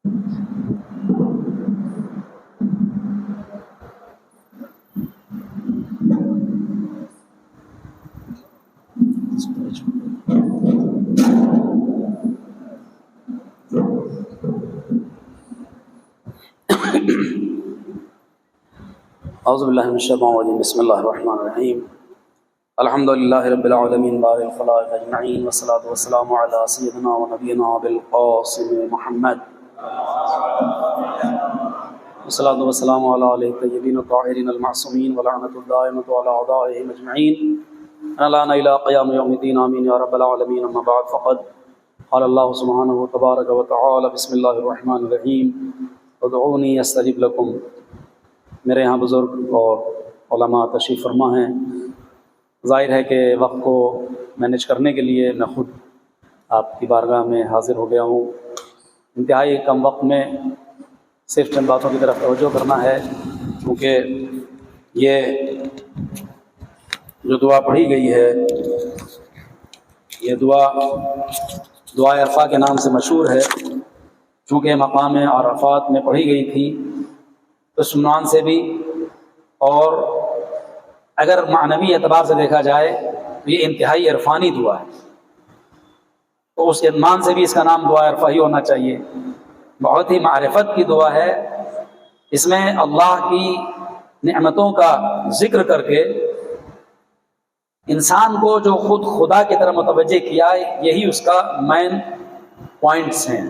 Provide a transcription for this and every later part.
اعوذ باللہ من الشیطان الرجیم، بسم اللہ الرحمن الرحیم، الحمد للہ رب العالمین بارئ الخلائق اجمعین، والصلاۃ والسلام علی سیدنا و نبینا بالقاسم محمد، والصلاۃ والسلام علی آلہ الطیبین الطاہرین المعصومین، ولعنۃ الدائمۃ علی اعدائہم اجمعین لنا الی قیام یوم الدین، آمین یا رب العالمین۔ اما بعد، فقد قال اللہ سبحانہ تبارک و تعالی، بسم اللہ الرحمن الرحیم، ادعونی استجب لکم۔ میرے یہاں بزرگ اور علماء تشریف فرما ہیں۔ ظاہر ہے کہ وقت کو مینیج کرنے کے لیے میں خود آپ کی بارگاہ میں حاضر ہو گیا ہوں۔ انتہائی کم وقت میں صرف چند باتوں کی طرف توجہ کرنا ہے، کیونکہ یہ جو دعا پڑھی گئی ہے، یہ دعا عرفہ کے نام سے مشہور ہے، چونکہ مقام عرفات میں پڑھی گئی تھی اس عنوان سے بھی، اور اگر معنوی اعتبار سے دیکھا جائے تو یہ انتہائی عرفانی دعا ہے، تو اس عنوان سے بھی اس کا نام دعا عرفہ ہی ہونا چاہیے۔ بہت ہی معرفت کی دعا ہے، اس میں اللہ کی نعمتوں کا ذکر کر کے انسان کو جو خود خدا کی طرف متوجہ کیا، یہی اس کا مین پوائنٹس ہیں۔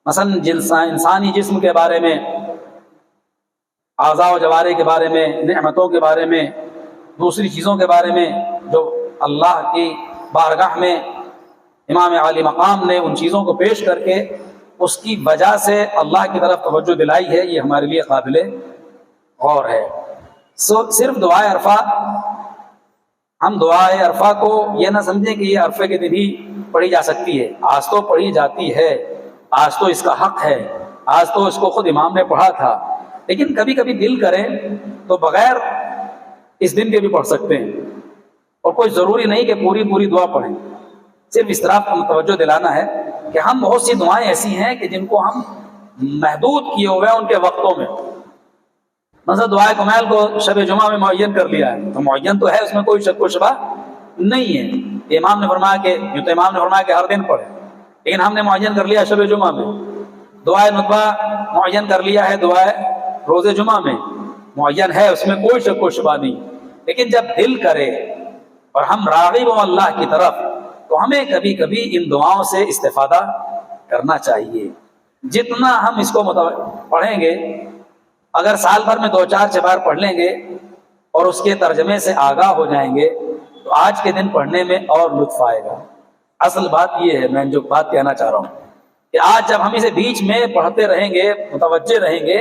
مثلا انسانی جسم کے بارے میں، اعضاء و جوارح کے بارے میں، نعمتوں کے بارے میں، دوسری چیزوں کے بارے میں جو اللہ کی بارگاہ میں امام عالی مقام نے ان چیزوں کو پیش کر کے اس کی وجہ سے اللہ کی طرف توجہ دلائی ہے، یہ ہمارے لیے قابل غور ہے۔ صرف دعائے عرفہ، ہم دعائے عرفہ کو یہ نہ سمجھیں کہ یہ عرفے کے دن ہی پڑھی جا سکتی ہے، آج تو پڑھی جاتی ہے، آج تو اس کا حق ہے، آج تو اس کو خود امام نے پڑھا تھا، لیکن کبھی کبھی دل کرے تو بغیر اس دن کے بھی پڑھ سکتے ہیں، اور کوئی ضروری نہیں کہ پوری دعا پڑھیں۔ صرف اس طرح توجہ دلانا ہے کہ ہم بہت سی دعائیں ایسی ہیں کہ جن کو ہم محدود کیے ہوئے ہیں ان کے وقتوں میں۔ مثلا دعائے کمیل کو شب جمعہ میں معین کر لیا ہے، تو معین تو ہے، اس میں کوئی شک و شبہ نہیں ہے۔ امام نے فرمایا کہ ہر دن پڑھے، لیکن ہم نے معین کر لیا شب جمعہ میں۔ دعائے ندبہ معین کر لیا ہے، دعائے روز جمعہ میں معین ہے، اس میں کوئی شک و شبہ نہیں۔ لیکن جب دل کرے اور ہم راغب ہوں اللہ کی طرف، تو ہمیں کبھی کبھی ان دعاؤں سے استفادہ کرنا چاہیے۔ جتنا ہم اس کو پڑھیں گے، اگر سال بھر میں 2-4 بار پڑھ لیں گے اور اس کے ترجمے سے آگاہ ہو جائیں گے، تو آج کے دن پڑھنے میں اور لطف آئے گا۔ اصل بات یہ ہے، میں جو بات کہنا چاہ رہا ہوں کہ آج جب ہم اسے بیچ میں پڑھتے رہیں گے، متوجہ رہیں گے،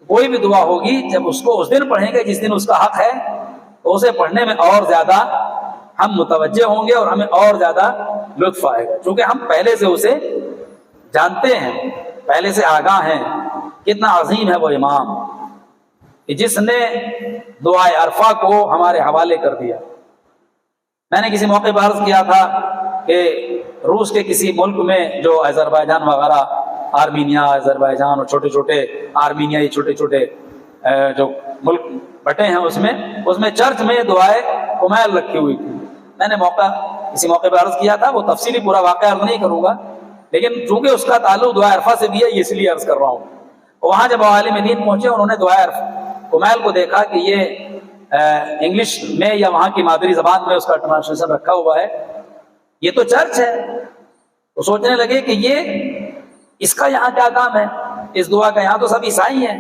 کوئی بھی دعا ہوگی جب اس کو اس دن پڑھیں گے جس دن اس کا حق ہے، تو اسے پڑھنے میں اور زیادہ ہم متوجہ ہوں گے اور ہمیں اور زیادہ لطف آئے گا، چونکہ ہم پہلے سے اسے جانتے ہیں، پہلے سے آگاہ ہیں۔ کتنا عظیم ہے وہ امام کہ جس نے دعائے عرفہ کو ہمارے حوالے کر دیا۔ میں نے کسی موقع پر عرض کیا تھا کہ روس کے کسی ملک میں جو آذربائیجان وغیرہ، آرمینیا، آذربائیجان اور چھوٹے چھوٹے آرمینیا، یہ چھوٹے چھوٹے جو ملک بٹے ہیں، اس میں چرچ میں دعائے کمیل رکھی ہوئی تھی۔ میں نے کسی موقع پر عرض کیا تھا، وہ تفصیلی پورا واقعہ عرض نہیں کروں گا، لیکن چونکہ اس کا تعلق دعائے عرفہ سے بھی ہے، اس لیے عرض کر رہا ہوں۔ وہاں جب عالم دین پہنچے، انہوں نے دعائے کمیل کو دیکھا کہ یہ انگلش میں یا وہاں کی مادری زبان میں اس کا ٹرانسلیشن رکھا ہوا ہے، یہ تو چرچ ہے۔ تو سوچنے لگے کہ یہ اس کا یہاں کیا کام ہے، اس دعا کا؟ یہاں تو سب عیسائی ہیں،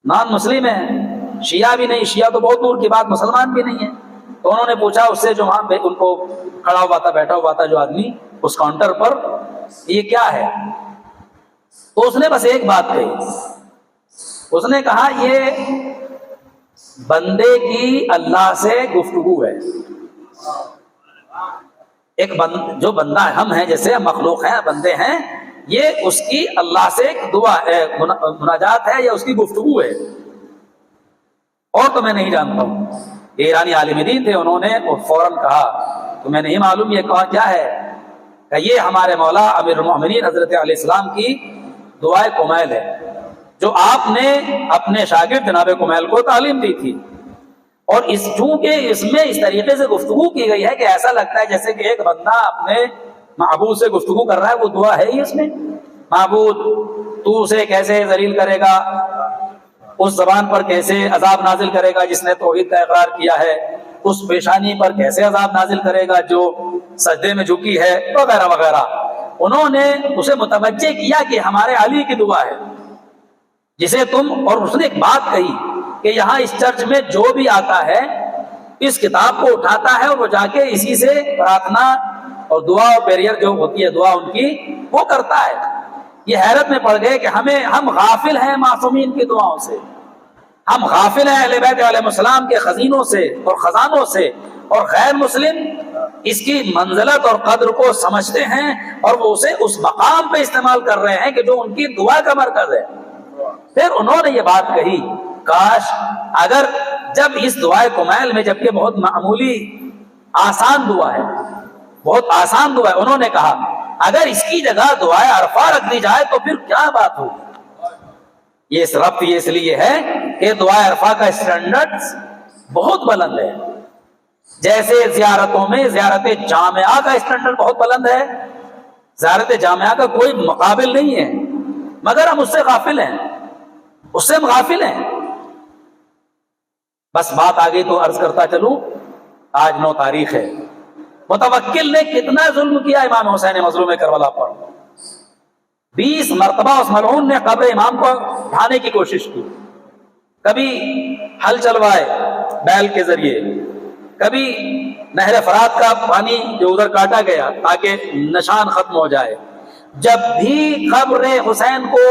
نان مسلم ہیں، شیعہ بھی نہیں، شیعہ تو بہت دور کی بات، مسلمان بھی نہیں ہیں۔ تو انہوں نے پوچھا اس سے جو وہاں پہ ان کو کھڑا ہوا تھا، بیٹھا ہوا تھا جو آدمی اس کاؤنٹر پر، یہ کیا ہے؟ تو اس نے بس ایک بات کہی، اس نے کہا یہ بندے کی اللہ سے گفتگو ہے۔ جو بندہ ہم ہیں، جیسے مخلوق ہیں، بندے ہیں، یہ اس کی اللہ سے دعا مناجات ہے یا اس کی گفتگو ہے، اور تو میں نہیں جانتا ہوں۔ یہ ایرانی عالم دین تھے، انہوں نے فوراً کہا تمہیں نہیں معلوم یہ کہا کیا ہے؟ کہ یہ ہمارے مولا امیر المومنین حضرت علیہ السلام کی دعائے کمیل ہے جو آپ نے اپنے شاگرد جناب کمیل کو تعلیم دی تھی. اور چونکہ اس میں اس طریقے سے گفتگو کی گئی ہے کہ ایسا لگتا ہے جیسے کہ ایک بندہ اپنے معبود سے گفتگو کر رہا ہے. وہ دعا ہے ہی اس میں، معبود تو اسے کیسے ذلیل کرے گا، اس زبان پر کیسے عذاب نازل کرے گا جس نے توحید کا اقرار کیا ہے، اس پیشانی پر کیسے عذاب نازل کرے گا جو سجدے میں جھکی ہے، وغیرہ وغیرہ. انہوں نے اسے متوجہ کیا کہ ہمارے علی کی دعا ہے جسے تم، اور اس نے ایک بات کہی کہ یہاں اس چرچ میں جو بھی آتا ہے اس کتاب کو اٹھاتا ہے اور وہ جا کے اسی سے پرارتھنا اور دعا اور پیریئر جو ہوتی ہے دعا ان کی وہ کرتا ہے. یہ حیرت میں پڑ گئے کہ ہم غافل ہیں معصومین کی دعاؤں سے، ہم غافل ہیں اہل بیت علیہ السلام کے خزینوں سے اور خزانوں سے، اور غیر مسلم اس کی منزلت اور قدر کو سمجھتے ہیں اور وہ اسے اس مقام پہ استعمال کر رہے ہیں کہ جو ان کی دعا کا مرکز ہے. پھر انہوں نے یہ بات کہی، کاش اگر جب اس دعائے کمیل میں، جبکہ بہت معمولی آسان دعا ہے، بہت آسان دعا ہے، انہوں نے کہا اگر اس کی جگہ دعائے عرفہ رکھ دی جائے تو پھر کیا بات ہوگی. یہ ربط یہ اس لیے ہے کہ دعائے عرفہ کا اسٹینڈرڈ بہت بلند ہے. جیسے زیارتوں میں زیارت جامعہ کا اسٹینڈرڈ بہت بلند ہے، زیارت جامعہ کا کوئی مقابل نہیں ہے، مگر ہم اس سے غافل ہیں، اس سے ہم غافل ہیں. بس بات آگئی تو عرض کرتا چلوں، آج 9 تاریخ ہے. متوکل نے کتنا ظلم کیا امام حسین مظلوم کربلا پر. 20 مرتبہ اس ملعون نے قبر امام کو ڈھانے کی کوشش کی. کبھی ہل چلوائے بیل کے ذریعے، کبھی نہر فرات کا پانی جو ادھر کاٹا گیا تاکہ نشان ختم ہو جائے. جب بھی قبر حسین کو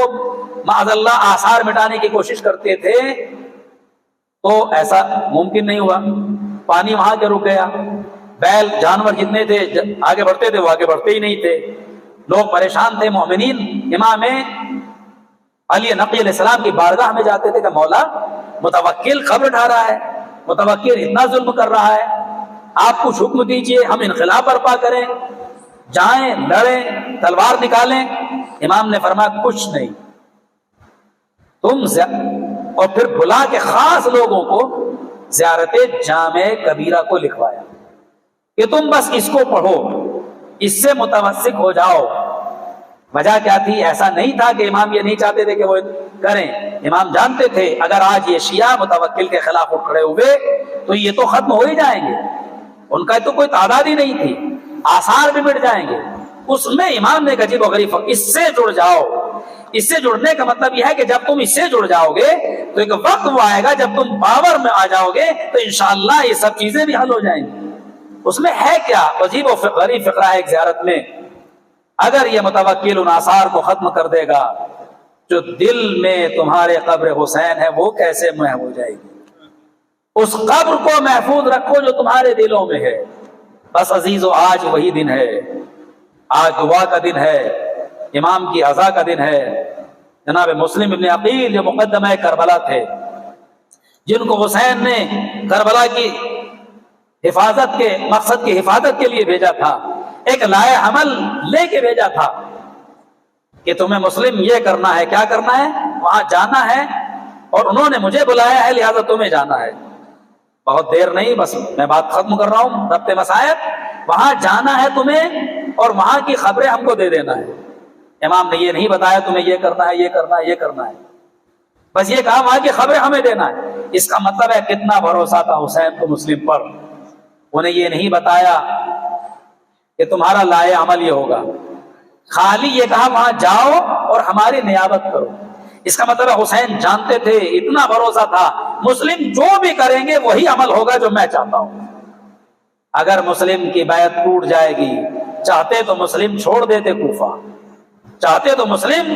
معاذ اللہ آثار مٹانے کی کوشش کرتے تھے تو ایسا ممکن نہیں ہوا. پانی وہاں کے رک گیا. بیل جانور جتنے تھے آگے بڑھتے تھے وہ آگے بڑھتے ہی نہیں تھے. لوگ پریشان تھے. مومنین امام علی نقی علیہ السلام کی بارگاہ میں جاتے تھے کہ مولا متوکل قبر ڈھا رہا ہے، متوکل اتنا ظلم کر رہا ہے، آپ کچھ حکم دیجئے، ہم انقلاب برپا کریں، جائیں لڑیں تلوار نکالیں. امام نے فرمایا کچھ نہیں، تم اور پھر بلا کے خاص لوگوں کو زیارت جامع کبیرہ کو لکھوایا کہ تم بس اس کو پڑھو، اس سے متمسک ہو جاؤ. وجہ کیا تھی؟ ایسا نہیں تھا کہ امام یہ نہیں چاہتے تھے کہ وہ کریں. امام جانتے تھے اگر آج یہ شیعہ متوکل کے خلاف اٹھ کھڑے ہوئے تو یہ تو ختم ہو ہی جائیں گے. ان کا تو کوئی تعداد ہی نہیں تھی، آثار بھی مٹ جائیں گے. اس میں امام نے عجیب و غریب، اس سے جڑ جاؤ. اس سے جڑنے کا مطلب یہ ہے کہ جب تم اس سے جڑ جاؤ گے تو ایک وقت وہ آئے گا جب تم پاور میں آ جاؤ گے تو انشاءاللہ یہ سب چیزیں بھی حل ہو جائیں گی. اس میں ہے کیا عجیب و غریب فقرہ ہے ایک زیارت میں. اگر یہ متوکل ان آثار کو ختم کر دے گا جو دل میں تمہارے قبر حسین ہے وہ کیسے محو ہو جائے گی. اس قبر کو محفوظ رکھو جو تمہارے دلوں میں ہے. بس عزیزو آج وہی دن ہے، آج دعا کا دن ہے، امام کی عزا کا دن ہے. جناب مسلم ابن عقیل جو مقدمہ کربلا تھے، جن کو حسین نے کربلا کی حفاظت کے مقصد کی حفاظت کے لیے بھیجا تھا، ایک لائے عمل لے کے بھیجا تھا کہ تمہیں مسلم یہ کرنا ہے، کیا کرنا ہے، وہاں جانا ہے اور انہوں نے مجھے بلایا ہے لہذا تمہیں جانا ہے. بہت دیر نہیں، بس میں بات ختم کر رہا ہوں. ربط مسائب، وہاں جانا ہے تمہیں اور وہاں کی خبریں ہم کو دے دینا ہے. امام نے یہ نہیں بتایا تمہیں یہ کرنا ہے، یہ کرنا ہے، یہ کرنا ہے. بس یہ کہا وہاں کی خبریں ہمیں دینا ہے. اس کا مطلب ہے کتنا بھروسہ تھا حسین کو مسلم پر. انہیں یہ نہیں بتایا کہ تمہارا لائے عمل یہ ہوگا، خالی یہ کہا وہاں جاؤ اور ہماری نیابت کرو. اس کا مطلب ہے حسین جانتے تھے، اتنا بھروسہ تھا مسلم جو بھی کریں گے وہی عمل ہوگا جو میں چاہتا ہوں. اگر مسلم کی بیعت ٹوٹ جائے گی، چاہتے تو مسلم چھوڑ دیتے کوفہ، چاہتے تو مسلم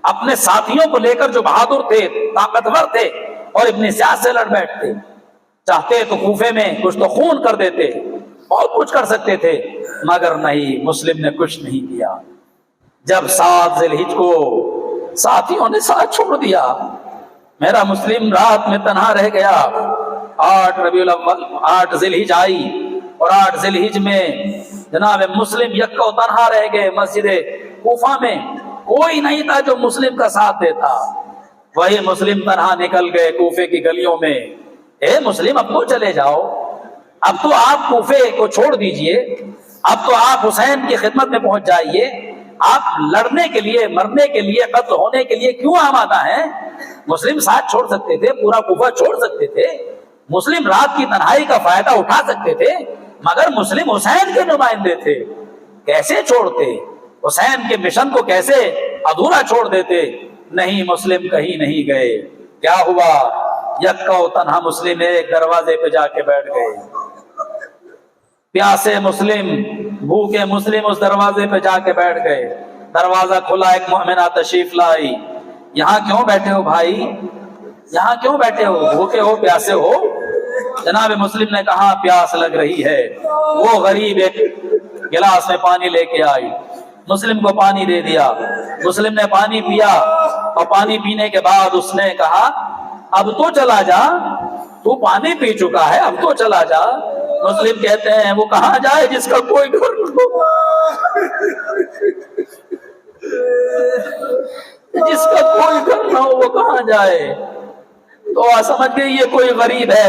اپنے ساتھیوں کو لے کر جو بہادر تھے، طاقتور تھے، اور ابن زیاد سے لڑ بیٹھتے. چاہتے تو کوفے میں کچھ تو خون کر دیتے، بہت کچھ کر سکتے تھے، مگر نہیں، مسلم نے کچھ نہیں کیا. جب 7 ذی الحجہ کو ساتھیوں نے ساتھ چھوڑ دیا، میرا مسلم رات میں تنہا رہ گیا. 8 ربیع الاول 8 ذی الحجہ آئی اور 8 ذی الحجہ میں جناب مسلم یکا تنہا رہ گئے مسجد کوفہ میں، کوئی نہیں تھا جو مسلم کا ساتھ دیتا، وہی مسلم تنہا نکل گئے کوفے کی گلیوں میں۔ اے مسلم اب تو چلے جاؤ، اب تو آپ کوفے کو چھوڑ دیجئے، اب تو آپ حسین کی خدمت میں پہنچ جائیے، آپ لڑنے کے لیے، مرنے کے لیے، قتل ہونے کے لیے کیوں آمادہ ہیں؟ مسلم ساتھ چھوڑ سکتے تھے، پورا کوفہ چھوڑ سکتے تھے، مسلم رات کی تنہائی کا فائدہ اٹھا سکتے تھے، مگر مسلم حسین کے نمائندے تھے، کیسے چھوڑتے؟ حسین کے مشن کو کیسے ادھورا چھوڑ دیتے؟ نہیں، مسلم کہیں نہیں گئے۔ کیا ہوا؟ یکا تنہا مسلم ایک دروازے پہ جا کے بیٹھ گئے، پیاسے مسلم، بھوکے مسلم اس دروازے پہ جا کے بیٹھ گئے۔ دروازہ کھلا، ایک مومنہ تشریف لائی۔ یہاں کیوں بیٹھے ہو بھائی؟ یہاں کیوں بیٹھے ہو؟ بھوکے ہو، پیاسے ہو؟ جناب مسلم نے کہا پیاس لگ رہی ہے۔ وہ غریب ایک گلاس میں پانی لے کے آئی، مسلم کو پانی دے دیا، مسلم نے پانی پیا، اور پانی پینے کے بعد اس نے کہا اب تو چلا جا، تو پانی پی چکا ہے، اب تو چلا جا۔ مسلم کہتے ہیں وہ کہاں جائے جس کا کوئی گھر نہ ہو، جس کا کوئی گھر نہ ہو وہ کہاں جائے؟ تو سمجھ گئے یہ کوئی غریب ہے،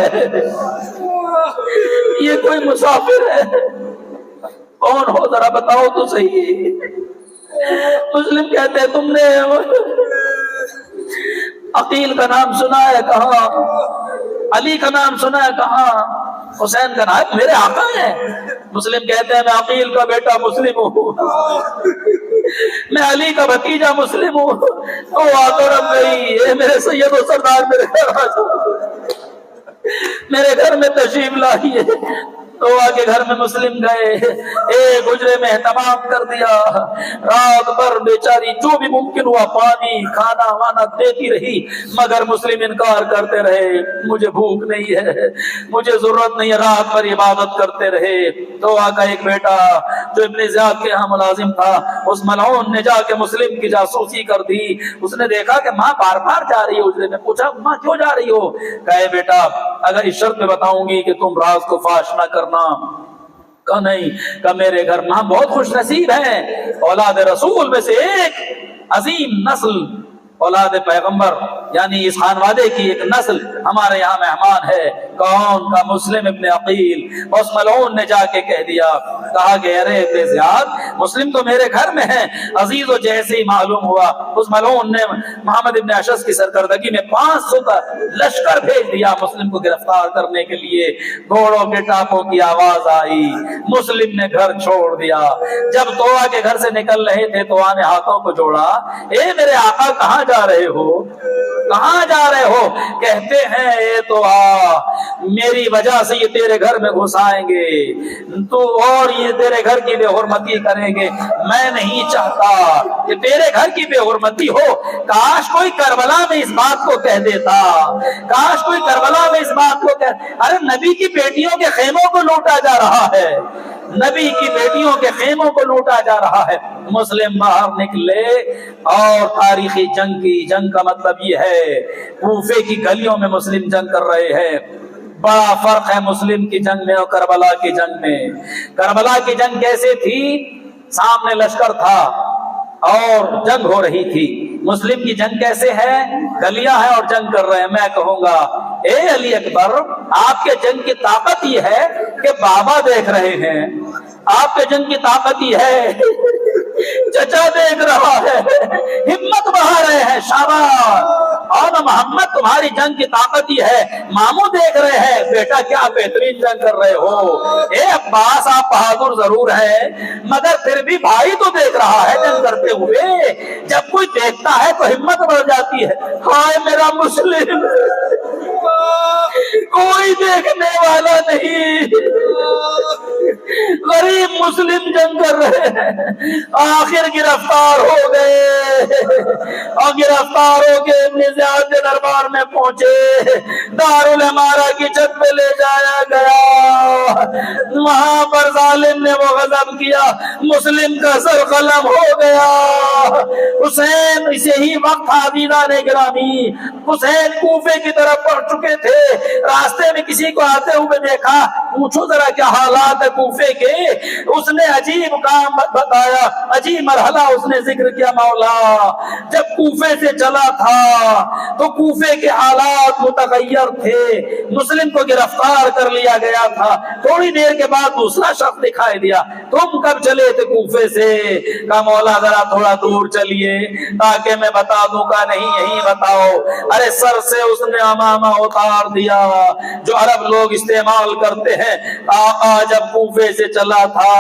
یہ کوئی مسافر ہے، کون ہو ذرا بتاؤ تو صحیح۔ مسلم کہتے ہیں تم نے عقیل کا نام سنا ہے؟ کہاں؟ علی کا نام سنا ہے؟ کہاں؟ حسین کا نام؟ میرے آقا ہیں۔ مسلم کہتے ہیں میں عقیل کا بیٹا مسلم ہوں، میں علی کا بھتیجا مسلم ہوں۔ تو آ رب گئی، اے میرے سید و سردار میرے گھر آ جاؤ، میرے گھر میں تشریف لائیے۔ تو آگے گھر میں مسلم گئے، ایک حجرے میں اہتمام کر دیا، رات بھر بیچاری جو بھی ممکن ہوا پانی کھانا وانا دیتی رہی، مگر مسلم انکار کرتے رہے، مجھے بھوک نہیں ہے، مجھے ضرورت نہیں ہے، رات بھر عبادت کرتے رہے۔ تو آقا ایک بیٹا جو ابن زیاد کے ہاں ملازم تھا، اس ملعون نے جا کے مسلم کی جاسوسی کر دی۔ اس نے دیکھا کہ ماں بار بار جا رہی ہے حجرے میں، پوچھا ماں کیوں جا رہی ہو؟ کہے بیٹا اگر اس شرط میں بتاؤں گی کہ تم راز کو فاش نہ کرنا۔ کہ نہیں، کہ میرے گھر میں ہم بہت خوش نصیب ہیں، اولاد رسول میں سے ایک عظیم نسل، اولاد پیغمبر یعنی اس خانوادے کی ایک نسل ہمارے یہاں مہمان ہے۔ کون؟ کا مسلم ابن عقیل۔ اس ملعون نے جا کے کہہ دیا، کہا کہ ارے ابن زیاد مسلم تو میرے گھر میں ہے۔ عزیز و جیسے ہی معلوم ہوا، اس ملعون نے محمد ابن اشعث کی سرکردگی میں 500 کا لشکر بھیج دیا مسلم کو گرفتار کرنے کے لیے۔ گھوڑوں کے ٹاپوں کی آواز آئی، مسلم نے گھر چھوڑ دیا۔ جب توآ کے گھر سے نکل رہے تھے، توآ نے ہاتھوں کو جوڑا، اے میرے آقا کہاں جا رہے ہو؟ کہاں جا رہے ہو؟ کہتے ہیں اے توآ میری وجہ سے یہ تیرے گھر میں گھس آئیں گے تو اور یہ تیرے گھر کی بے حرمتی کریں گے، میں نہیں چاہتا کہ تیرے گھر کی بے حرمتی ہو۔ کاش کوئی کربلا میں اس بات کو کہہ دیتا، کاش کوئی کربلا میں اس بات کو ارے نبی کی بیٹیوں کے خیموں کو لوٹا جا رہا ہے، نبی کی بیٹیوں کے خیموں کو لوٹا جا رہا ہے۔ مسلم باہر نکلے اور تاریخی جنگ کا مطلب یہ ہے کوفے کی گلیوں میں مسلم جنگ کر رہے ہیں۔ بڑا فرق ہے مسلم کی جنگ میں اور کربلا کی جنگ میں۔ کربلا کی جنگ کیسے تھی؟ سامنے لشکر تھا اور جنگ ہو رہی تھی۔ مسلم کی جنگ کیسے ہے؟ گلیاں ہیں اور جنگ کر رہے ہیں۔ میں کہوں گا اے علی اکبر، آپ کے جنگ کی طاقت یہ ہے کہ بابا دیکھ رہے ہیں، آپ کے جنگ کی طاقت یہ ہے چچا دیکھ رہا ہے، ہمت بڑھا رہے ہیں، شاباش۔ اور محمد تمہاری جنگ کی طاقت یہ ہے، ماموں دیکھ رہے ہیں، بیٹا کیا بہترین جنگ کر رہے ہو۔ اے عباس آپ بہادر ضرور ہیں، مگر پھر بھی بھائی تو دیکھ رہا ہے جنگ کرتے ہوئے۔ جب کوئی دیکھتا ہے تو ہمت بڑھ جاتی ہے۔ ہائے میرا مسلم، کوئی دیکھنے والا نہیں، غریب مسلم جنگ کر رہے ہیں، آخر گرفتار ہو گئے اور گرفتار ہو کے ابن زیاد کے دربار دربار میں پہنچے، دارالعمارہ کی چھت پہ لے جایا گیا، وہاں پر ظالم نے وہ غضب کیا، مسلم کا سر قلم ہو گیا۔ حسین اسے ہی وقت عزیزان گرامی، حسین کوفے کی طرف بڑھ چکے تھے، راستے میں کسی کو آتے ہوئے دیکھا، پوچھو ذرا کیا حالات ہے کوفے کے، اس نے عجیب کام بتایا، عجیب مرحلہ اس نے ذکر کیا۔ مولا جب کوفے سے چلا تھا تو کوفے کے حالات متغیر تھے، مسلم کو گرفتار کر لیا گیا تھا، تھوڑی دیر کے بعد دوسرا شخص دکھائی دیا، تم کب چلے تھے کوفے سے؟ کہا مولا ذرا تھوڑا دور چلیے تاکہ میں بتا دوں۔ کا نہیں یہی بتاؤ۔ ارے سر سے اس نے امامہ اتار دیا جو عرب لوگ استعمال کرتے ہیں۔ آقا جب کوفے سے چلا تھا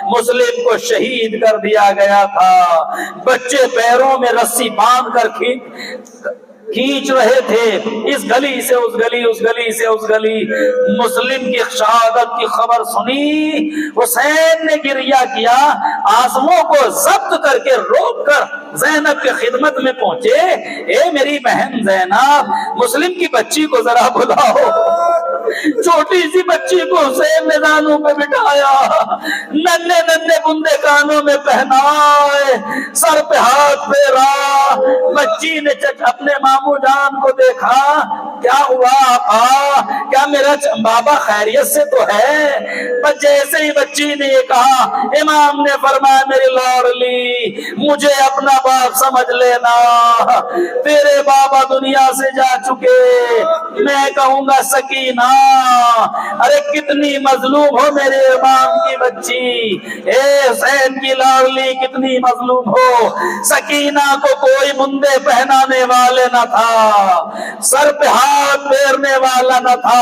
مسلم کو شہید کر دیا گیا تھا، بچے پیروں میں رسی باندھ کر کھینچ رہے تھے، اس گلی سے اس گلی، اس گلی سے اس گلی۔ مسلم کی شہادت کی خبر سنی، حسین نے گریہ کیا، آنسوؤں کو ضبط کر کے روک کر زینب کی خدمت میں پہنچے۔ اے میری بہن زینب، مسلم کی بچی کو ذرا بلاؤ۔ چھوٹی سی بچی کو حسین نے دانوں پہ بٹھایا، ننھے ننھے بندے کانوں میں پہنائے، سر پہ ہاتھ پھیرا۔ بچی نے اپنے ماموں جان کو دیکھا، کیا ہوا آقا؟ کیا میرا بابا خیریت سے تو ہے؟ بس جیسے ہی بچی نے یہ کہا، امام نے فرمایا میری لاڈلی مجھے اپنا باپ سمجھ لینا، تیرے بابا دنیا سے جا چکے، میں کہوں گا سکینہ۔ ارے کتنی مظلوم ہو میرے امام کی بچی، اے حسین کی لاڈلی کتنی مظلوم ہو۔ سکینہ کو کوئی مندے پہنانے والے نہ تھا، سر پہ ہاتھ پھیرنے والا نہ تھا،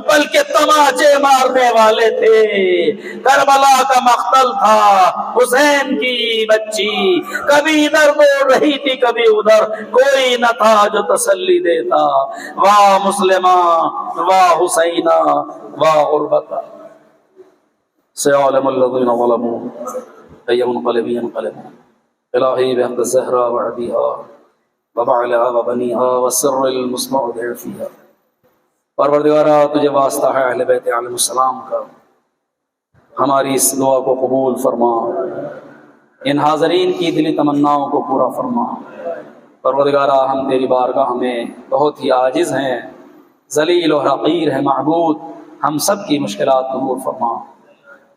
بلکہ تماچے مارنے والے تھے۔ کربلا کا مقتل تھا، حسین کی بچی کبھی ادھر دوڑ رہی تھی کبھی ادھر، کوئی نہ تھا جو تسلی دیتا۔ واہ مسلمہ، واہ حسینہ، واہ غربتہ، سيعلم الذين ظلموا أي منقلب ينقلبون۔ إلهي بحق الزهراء وعبيها وبعلها وبنيها والسر المستودع فيها۔ پروردگارا تجھے واسطہ ہے اہل بیت علیہ السلام کا، ہماری اس دعا کو قبول فرما، ان حاضرین کی دلی تمناؤں کو پورا فرما۔ پروردگارا ہم تیری بارگاہ میں بہت ہی عاجز ہیں، ذلیل و حقیر ہیں معبود، ہم سب کی مشکلات قبول فرما۔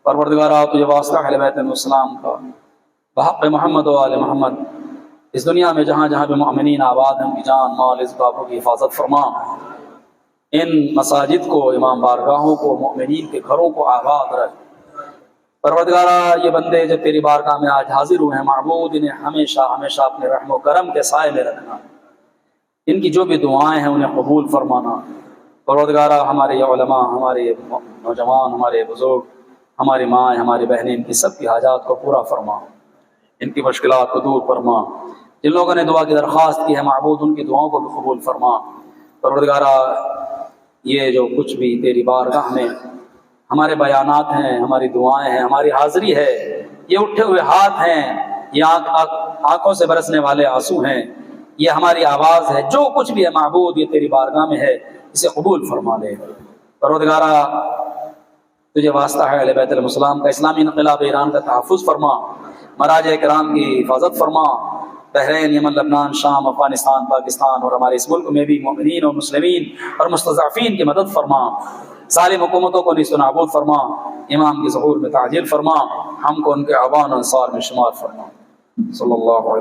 پروردگارا تجھے واسطہ اہل بیت علیہ السلام کا، بحق محمد و آل محمد اس دنیا میں جہاں جہاں بھی مؤمنین آباد ہیں ان کی جان مال عزت آبرو کی حفاظت فرما، ان مساجد کو، امام بارگاہوں کو، مؤمنین کے گھروں کو آباد رکھ۔ پروردگارا یہ بندے جو تیری بارگاہ میں آج حاضر ہوئے ہیں معبود، انہیں ہمیشہ ہمیشہ اپنے رحم و کرم کے سائے میں رکھنا، ان کی جو بھی دعائیں ہیں انہیں قبول فرمانا۔ پروردگارا ہمارے علماء، ہمارے نوجوان، ہمارے بزرگ، ہماری مائیں، ہماری بہنیں، ان کی سب کی حاجات کو پورا فرما، ان کی مشکلات کو دور فرما۔ جن لوگوں نے دعا کی درخواست کی ہے معبود ان کی دعاؤں کو بھی قبول فرما۔ پروردگارا یہ جو کچھ بھی تیری بارگاہ میں ہمارے بیانات ہیں، ہماری دعائیں ہیں، ہماری حاضری ہے، یہ اٹھے ہوئے ہاتھ ہیں، یہ آنکھوں سے برسنے والے آنسو ہیں، یہ ہماری آواز ہے، جو کچھ بھی ہے معبود یہ تیری بارگاہ میں ہے، اسے قبول فرما دے۔ پروردگارا تجھے واسطہ ہے اہل بیت علیہ السلام کا، اسلامی انقلاب ایران کا تحفظ فرما، مراجع کرام کی حفاظت فرما، بحرین، یمن، لبنان، شام، افغانستان، پاکستان اور ہمارے اس ملک میں بھی مومنین اور مسلمین اور مستضعفین کی مدد فرما، ظالم حکومتوں کو نیست و نابود فرما، امام کی ظہور میں تعجیل فرما، ہم کو ان کے اعوان انصار میں شمار فرما۔ صلی اللہ علیہ